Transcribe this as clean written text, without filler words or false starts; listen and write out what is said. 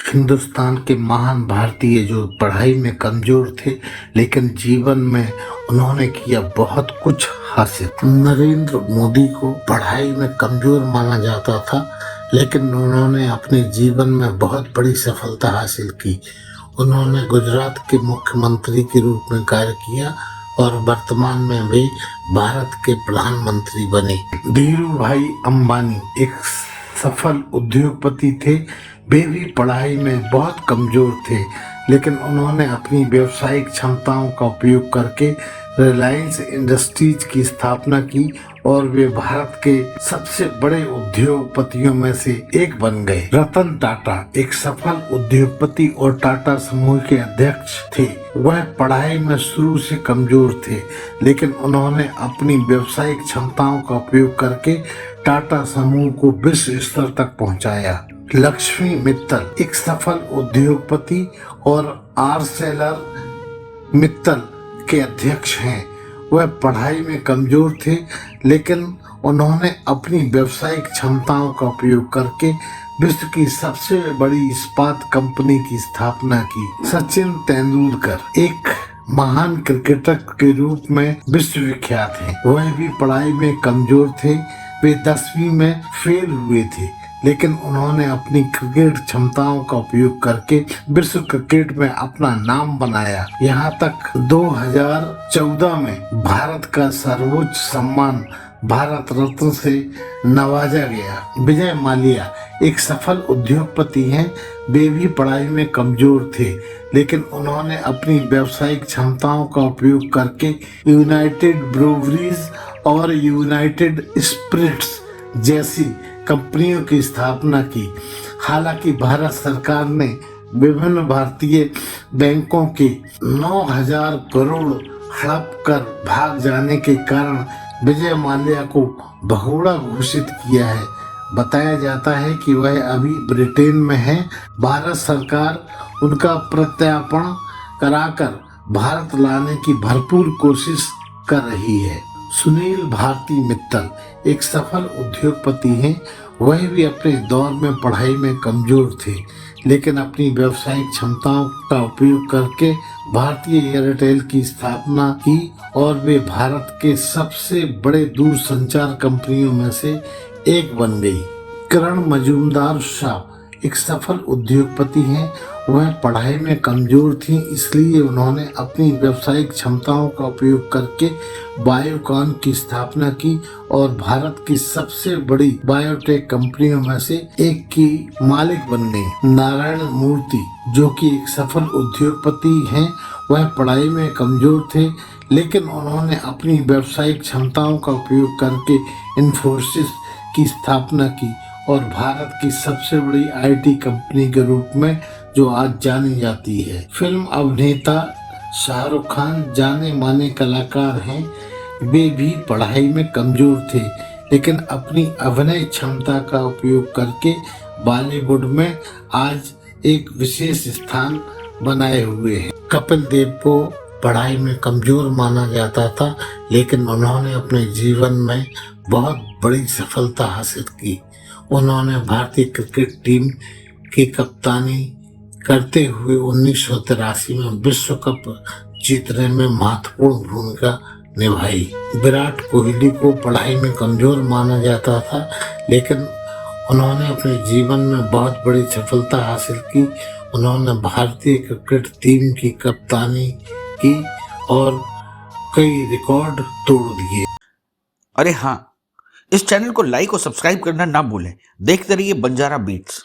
हिंदुस्तान के महान भारतीय जो पढ़ाई में कमजोर थे, लेकिन जीवन में उन्होंने किया बहुत कुछ हासिल। नरेंद्र मोदी को पढ़ाई में कमजोर माना जाता था, लेकिन उन्होंने अपने जीवन में बहुत बड़ी सफलता हासिल की। उन्होंने गुजरात के मुख्यमंत्री के रूप में कार्य किया और वर्तमान में वे भारत के प्रधानमंत्री बने। धीरू भाई अंबानी एक सफल उद्योगपति थे। वे भी पढ़ाई में बहुत कमजोर थे, लेकिन उन्होंने अपनी व्यावसायिक क्षमताओं का उपयोग करके रिलायंस इंडस्ट्रीज की स्थापना की और वे भारत के सबसे बड़े उद्योगपतियों में से एक बन गए। रतन टाटा एक सफल उद्योगपति और टाटा समूह के अध्यक्ष थे। वह पढ़ाई में शुरू से कमजोर थे, लेकिन उन्होंने अपनी व्यावसायिक क्षमताओं का उपयोग करके टाटा समूह को विश्व स्तर तक पहुंचाया। लक्ष्मी मित्तल एक सफल उद्योगपति और आर्सेलर मित्तल के अध्यक्ष हैं। वह पढ़ाई में कमजोर थे, लेकिन उन्होंने अपनी व्यावसायिक क्षमताओं का उपयोग करके विश्व की सबसे बड़ी इस्पात कंपनी की स्थापना की। सचिन तेंदुलकर एक महान क्रिकेटर के रूप में विश्वविख्यात हैं। वह भी पढ़ाई में कमजोर थे। वे 10वीं में फेल हुए थे, लेकिन उन्होंने अपनी क्रिकेट क्षमताओं का उपयोग करके विश्व क्रिकेट में अपना नाम बनाया। यहाँ तक 2014 में भारत का सर्वोच्च सम्मान भारत रत्न से नवाजा गया। विजय माल्या एक सफल उद्योगपति हैं। वे भी पढ़ाई में कमजोर थे, लेकिन उन्होंने अपनी व्यावसायिक क्षमताओं का उपयोग करके यूनाइटेड ब्रूवरीज और यूनाइटेड स्पिरिट्स जैसी कंपनियों की स्थापना की। हालांकि भारत सरकार ने विभिन्न भारतीय बैंकों के 9,000 करोड़ हड़प कर भाग जाने के कारण विजय माल्या को भगोड़ा घोषित किया है। बताया जाता है कि वह अभी ब्रिटेन में है। भारत सरकार उनका प्रत्यार्पण कराकर भारत लाने की भरपूर कोशिश कर रही है। सुनील भारती मित्तल एक सफल उद्योगपति हैं। वह भी अपने दौर में पढ़ाई में कमजोर थे, लेकिन अपनी व्यावसायिक क्षमताओं का उपयोग करके भारतीय एयरटेल की स्थापना की और वे भारत के सबसे बड़े दूरसंचार कंपनियों में से एक बन गई। किरण मजूमदार शाह एक सफल उद्योगपति हैं। वह पढ़ाई में कमजोर थी, इसलिए उन्होंने अपनी व्यावसायिक क्षमताओं का उपयोग करके बायोकॉन की स्थापना की और भारत की सबसे बड़ी बायोटेक कंपनियों में से एक की मालिक बन गई। नारायण मूर्ति जो कि एक सफल उद्योगपति हैं, वह पढ़ाई में कमजोर थे, लेकिन उन्होंने अपनी व्यावसायिक क्षमताओं का उपयोग करके इन्फोसिस की स्थापना की और भारत की सबसे बड़ी आईटी कंपनी के रूप में जो आज जानी जाती है। फिल्म अभिनेता शाहरुख खान जाने माने कलाकार हैं। वे भी पढ़ाई में कमजोर थे, लेकिन अपनी अभिनय क्षमता का उपयोग करके बॉलीवुड में आज एक विशेष स्थान बनाए हुए हैं। कपिल देव को पढ़ाई में कमजोर माना जाता था, लेकिन उन्होंने अपने जीवन में बहुत बड़ी सफलता हासिल की। उन्होंने भारतीय क्रिकेट टीम की कप्तानी करते हुए 1983 में विश्व कप जीतने में महत्वपूर्ण भूमिका निभाई। विराट कोहली को पढ़ाई में कमजोर माना जाता था, लेकिन उन्होंने अपने जीवन में बहुत बड़ी सफलता हासिल की। उन्होंने भारतीय क्रिकेट टीम की कप्तानी की और कई रिकॉर्ड तोड़ दिए। अरे हाँ, इस चैनल को लाइक और सब्सक्राइब करना ना भूलें। देखते रहिए बंजारा बीट्स।